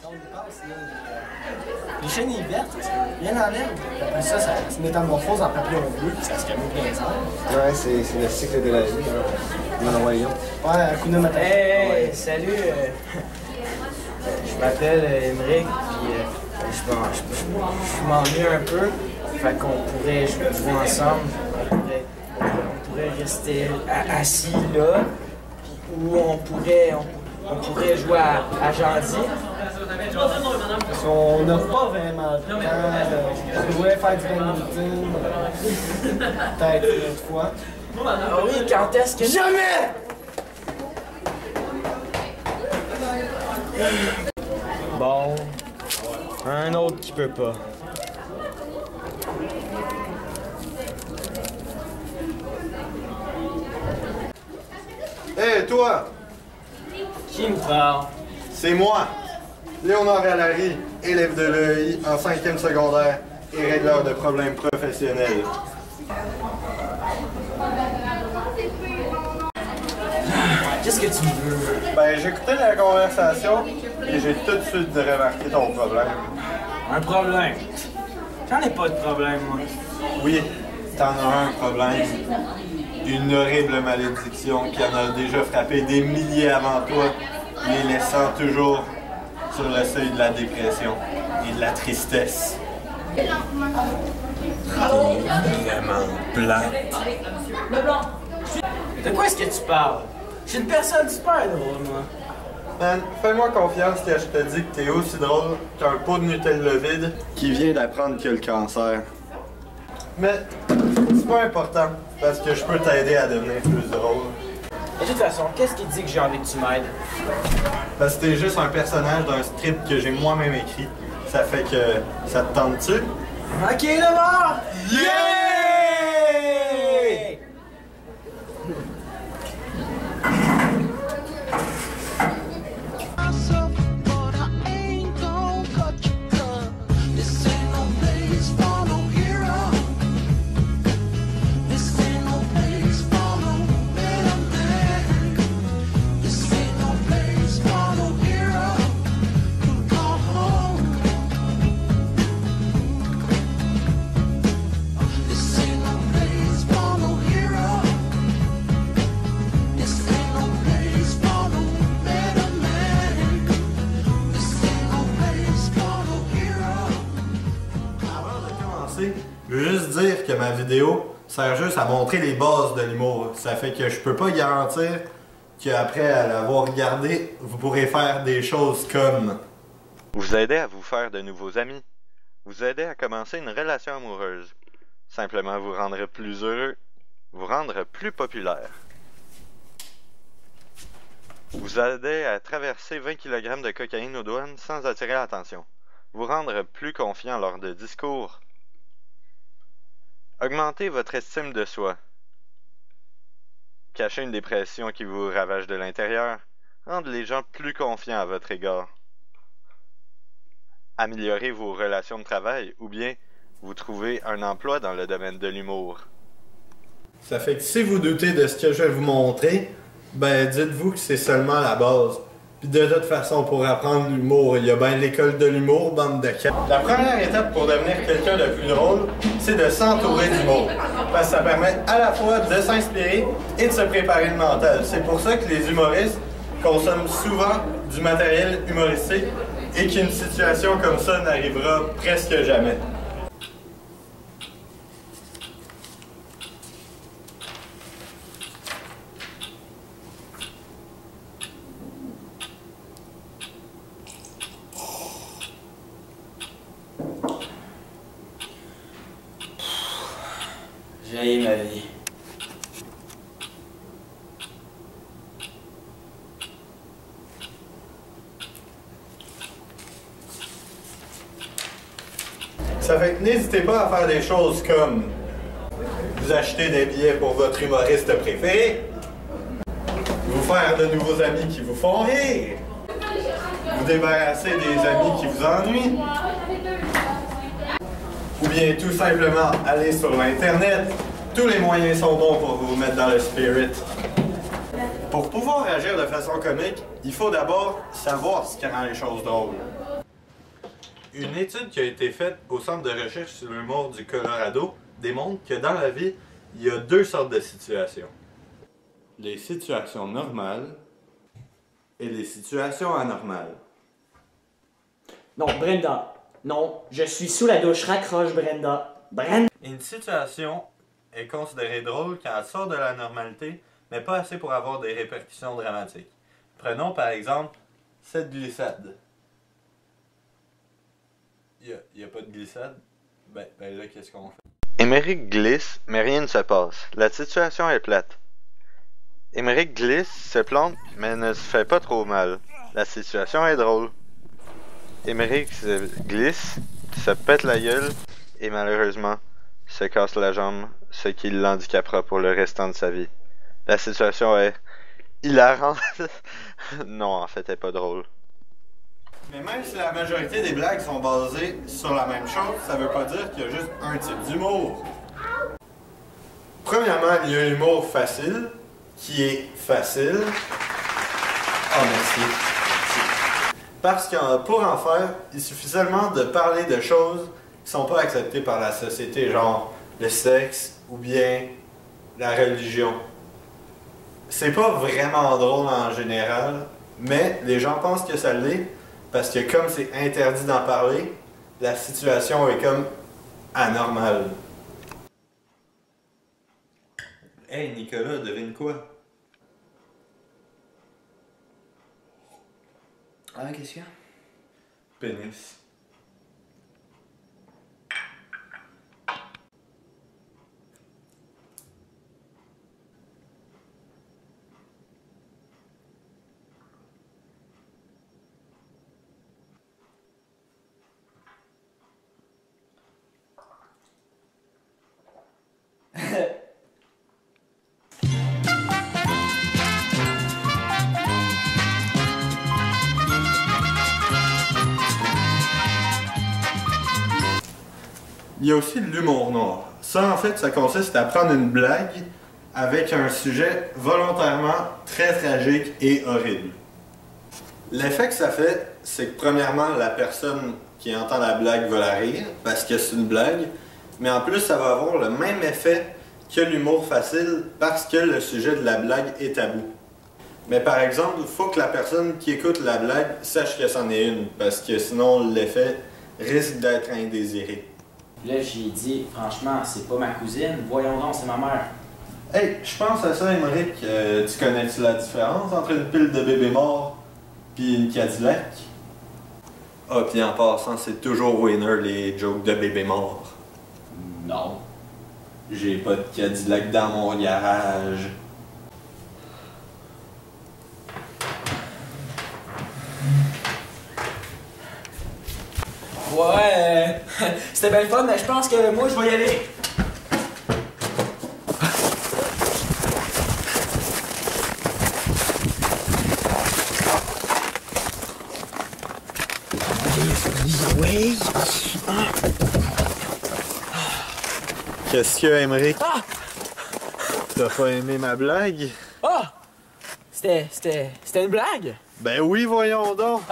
quand on y pense, là, les chenilles vertes, bien en l'air. Après ça, ça se métamorphose en papillon bleu, puis ça se calme bien ça. Ouais, c'est le cycle de la vie. Non, voyons. Ouais, Hakuna Matata. Hey, salut! Je m'appelle Émeric, puis je m'ennuie un peu. Fait qu'on pourrait jouer ensemble. On pourrait rester assis là, puis ou on pourrait jouer à Jandy. Parce qu'on n'a pas vraiment le temps. On pourrait faire du badminton. Peut-être une autre fois. Ah oui, quand est-ce que... Jamais! Bon, un autre qui peut pas. Hé, toi! Qui me parle? C'est moi! Léonard Allary, élève de l'EI en 5e secondaire et régleur de problèmes professionnels. Qu'est-ce que tu veux? Ben, j'écoutais la conversation et j'ai tout de suite remarqué ton problème. Un problème? J'en ai pas de problème, moi. Oui, t'en as un problème. Une horrible malédiction qui en a déjà frappé des milliers avant toi, les laissant toujours sur le seuil de la dépression et de la tristesse. Vraiment plate. De quoi est-ce que tu parles? Je suis une personne super drôle, moi. Man, fais-moi confiance que je te dis que t'es aussi drôle qu'un pot de Nutella vide qui vient d'apprendre qu'il a le cancer. Mais c'est pas important, parce que je peux t'aider à devenir plus drôle. De toute façon, qu'est-ce qui dit que j'ai envie que tu m'aides? Parce que t'es juste un personnage d'un script que j'ai moi-même écrit. Ça fait que ça te tente-tu? Ok, d'abord! Yeah! Je veux juste dire que ma vidéo sert juste à montrer les bases de l'humour. Ça fait que je peux pas garantir qu'après l'avoir regardé, vous pourrez faire des choses comme... Vous aider à vous faire de nouveaux amis. Vous aider à commencer une relation amoureuse. Simplement vous rendre plus heureux. Vous rendre plus populaire. Vous aider à traverser 20 kg de cocaïne aux douanes sans attirer l'attention. Vous rendre plus confiant lors de discours. Augmentez votre estime de soi. Cachez une dépression qui vous ravage de l'intérieur. Rendre les gens plus confiants à votre égard. Améliorer vos relations de travail ou bien vous trouver un emploi dans le domaine de l'humour. Ça fait que si vous doutez de ce que je vais vous montrer, ben dites-vous que c'est seulement la base. Puis de toute façon, pour apprendre l'humour, il y a bien l'école de l'humour, bande de cas. La première étape pour devenir quelqu'un de plus drôle, c'est de s'entourer d'humour. Parce que ça permet à la fois de s'inspirer et de se préparer le mental. C'est pour ça que les humoristes consomment souvent du matériel humoristique et qu'une situation comme ça n'arrivera presque jamais. J'ai ma vie. Ça fait que n'hésitez pas à faire des choses comme vous acheter des billets pour votre humoriste préféré, vous faire de nouveaux amis qui vous font rire, vous débarrasser des amis qui vous ennuient, ou bien tout simplement aller sur l'Internet. Tous les moyens sont bons pour vous mettre dans le spirit. Pour pouvoir agir de façon comique, il faut d'abord savoir ce qui rend les choses drôles. Une étude qui a été faite au Centre de recherche sur l'humour du Colorado démontre que dans la vie, il y a deux sortes de situations. Les situations normales et les situations anormales. Non, Brenda. Non, je suis sous la douche. Raccroche, Brenda. Brenda. Une situation est considérée drôle quand elle sort de la normalité, mais pas assez pour avoir des répercussions dramatiques. Prenons par exemple cette glissade. Il y a pas de glissade? Ben là, qu'est-ce qu'on fait? Émeric glisse, mais rien ne se passe. La situation est plate. Émeric glisse, se plante, mais ne se fait pas trop mal. La situation est drôle. Émeric glisse, se pète la gueule, et malheureusement, se casse la jambe, ce qui l'handicapera pour le restant de sa vie. La situation est hilarante. Non, en fait, elle est pas drôle. Mais même si la majorité des blagues sont basées sur la même chose, ça veut pas dire qu'il y a juste un type d'humour. Premièrement, il y a un humour facile, qui est facile. Oh, merci. Parce que pour en faire, il suffit seulement de parler de choses qui sont pas acceptées par la société, genre le sexe ou bien la religion. C'est pas vraiment drôle en général, mais les gens pensent que ça l'est. Parce que comme c'est interdit d'en parler, la situation est comme anormale. Hey Nicolas, devine quoi? Ah, qu'est-ce qu'il y a? Pénis. Il y a aussi de l'humour noir. Ça, en fait, ça consiste à prendre une blague avec un sujet volontairement très tragique et horrible. L'effet que ça fait, c'est que premièrement, la personne qui entend la blague va la rire, parce que c'est une blague, mais en plus, ça va avoir le même effet que l'humour facile, parce que le sujet de la blague est tabou. Mais par exemple, il faut que la personne qui écoute la blague sache que c'en est une, parce que sinon, l'effet risque d'être indésiré. Là, j'ai dit, franchement, c'est pas ma cousine. Voyons donc, c'est ma mère. Hey, je pense à ça, Émeric. Tu connais-tu la différence entre une pile de bébés morts puis une Cadillac? Ah, puis en passant, c'est toujours winner les jokes de bébés morts. Non. J'ai pas de Cadillac dans mon garage. Ouais, c'était bien le fun, mais je pense que moi, je vais y aller. Oui. Qu'est-ce qu'il y a, Émeric? Ah! T'as pas aimé ma blague? Ah! C'était une blague? Ben oui, voyons donc!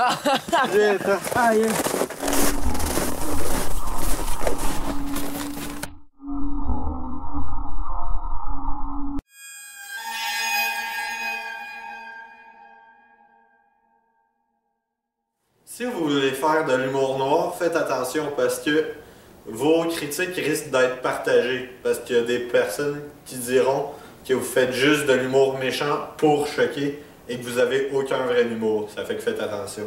Viens, Aïe! Si vous voulez faire de l'humour noir, faites attention parce que vos critiques risquent d'être partagées. Parce qu'il y a des personnes qui diront que vous faites juste de l'humour méchant pour choquer et que vous avez aucun vrai humour. Ça fait que faites attention.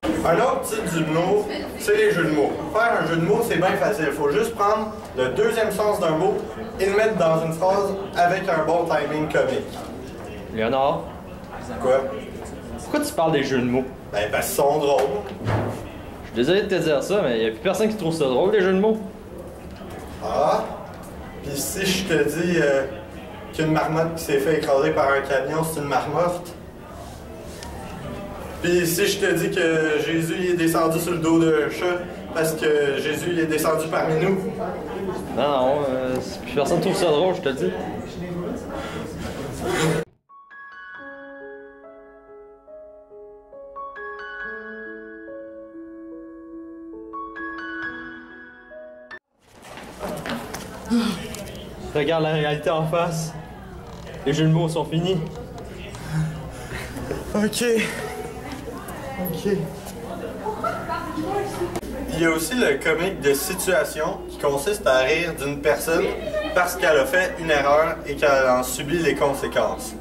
Un autre type d'humour, c'est les jeux de mots. Faire un jeu de mots, c'est bien facile. Il faut juste prendre le deuxième sens d'un mot et le mettre dans une phrase avec un bon timing comique. Léonard, Quoi? pourquoi tu parles des jeux de mots? Ben parce qu'ils sont drôles. Je suis désolé de te dire ça, mais y a plus personne qui trouve ça drôle, les jeux de mots. Ah? Puis si je te dis qu'une marmotte qui s'est fait écraser par un camion, c'est une marmotte? Puis si je te dis que Jésus il est descendu sur le dos d'un chat parce que Jésus il est descendu parmi nous? Non, plus personne trouve ça drôle, je te le dis. Regarde la réalité en face. Les jeux de mots sont finis. Ok. Il y a aussi le comique de situation qui consiste à rire d'une personne parce qu'elle a fait une erreur et qu'elle en subit les conséquences.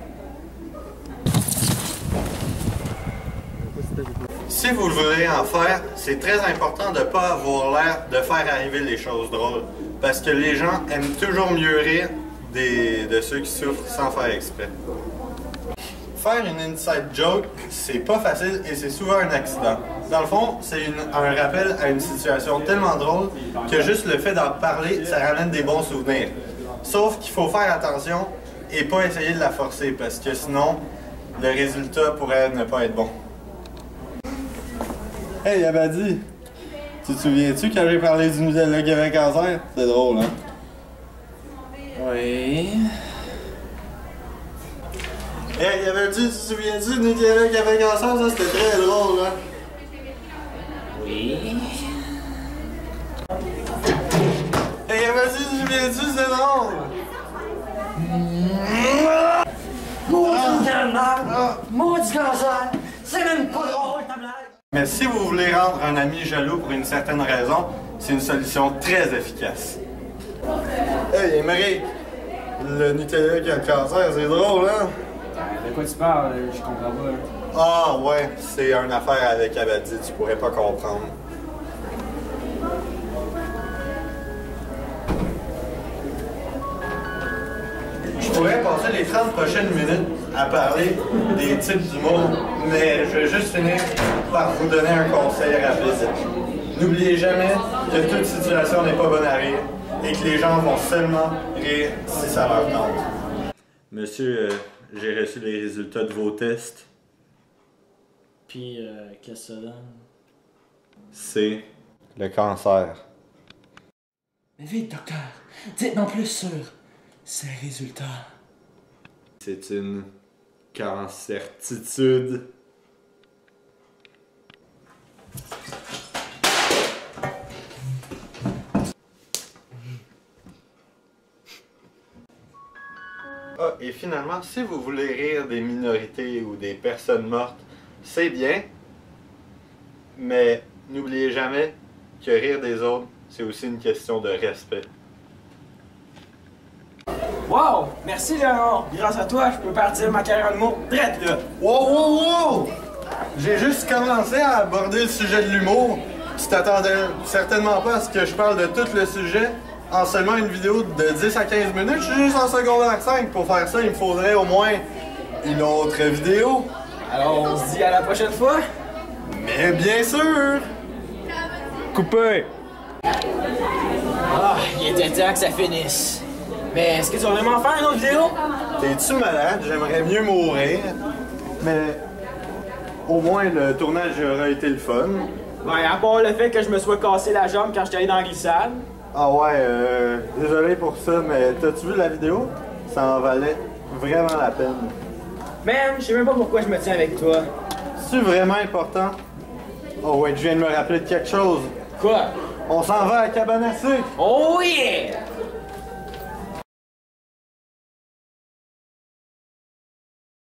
Si vous voulez en faire, c'est très important de ne pas avoir l'air de faire arriver les choses drôles. Parce que les gens aiment toujours mieux rire de ceux qui souffrent sans faire exprès. Faire une inside joke, c'est pas facile et c'est souvent un accident. Dans le fond, c'est un rappel à une situation tellement drôle que juste le fait d'en parler, ça ramène des bons souvenirs. Sauf qu'il faut faire attention et pas essayer de la forcer parce que sinon, le résultat pourrait ne pas être bon. Hey Abadi, tu te souviens-tu quand j'ai parlé du nutéla qui avait cancer? C'est drôle, hein? Oui. Hey, tu te souviens-tu du nutéla qui avait cancer? Ça, c'était très drôle, hein? Oui. Hey, tu te souviens-tu? C'est drôle! Maudit cancer! C'est même pas drôle, ta blague! Mais si vous voulez rendre un ami jaloux pour une certaine raison, c'est une solution très efficace. Hey, Émeric, le Nutella qui a le cancer, c'est drôle, hein? De quoi tu parles? Je comprends pas. Ah ouais, c'est une affaire avec Abadi, tu pourrais pas comprendre. Je pourrais passer les 30 prochaines minutes à parler des types d'humour, mais je vais juste finir par vous donner un conseil rapide. N'oubliez jamais que toute situation n'est pas bonne à rire et que les gens vont seulement rire si ça leur tente. Monsieur, j'ai reçu les résultats de vos tests. Puis, qu'est-ce que ça donne? C'est le cancer. Mais vite, docteur! Dites-moi plus sur ces résultats. C'est une cancertitude. Ah, et finalement, si vous voulez rire des minorités ou des personnes mortes, c'est bien, mais n'oubliez jamais que rire des autres, c'est aussi une question de respect. Wow! Merci Léonard! Grâce à toi, je peux partir ma carrière de l'humour drette là! Wow! J'ai juste commencé à aborder le sujet de l'humour. Tu t'attendais certainement pas à ce que je parle de tout le sujet en seulement une vidéo de 10 à 15 minutes. Je suis juste en secondaire 5. Pour faire ça, il me faudrait au moins une autre vidéo. Alors, on se dit à la prochaine fois? Mais bien sûr! Coupé! Ah, il était temps que ça finisse. Mais est-ce que tu vas vraiment faire une autre vidéo? T'es-tu malade? J'aimerais mieux mourir. Mais au moins le tournage aura été le fun. Ouais, à part le fait que je me sois cassé la jambe quand j'étais allé dans la glissade. Ah ouais, désolé pour ça, mais t'as-tu vu la vidéo? Ça en valait vraiment la peine. Man, je sais même pas pourquoi je me tiens avec toi. C'est vraiment important? Oh ouais, je viens de me rappeler de quelque chose. Quoi? On s'en va à la cabane à sucre! Oh yeah!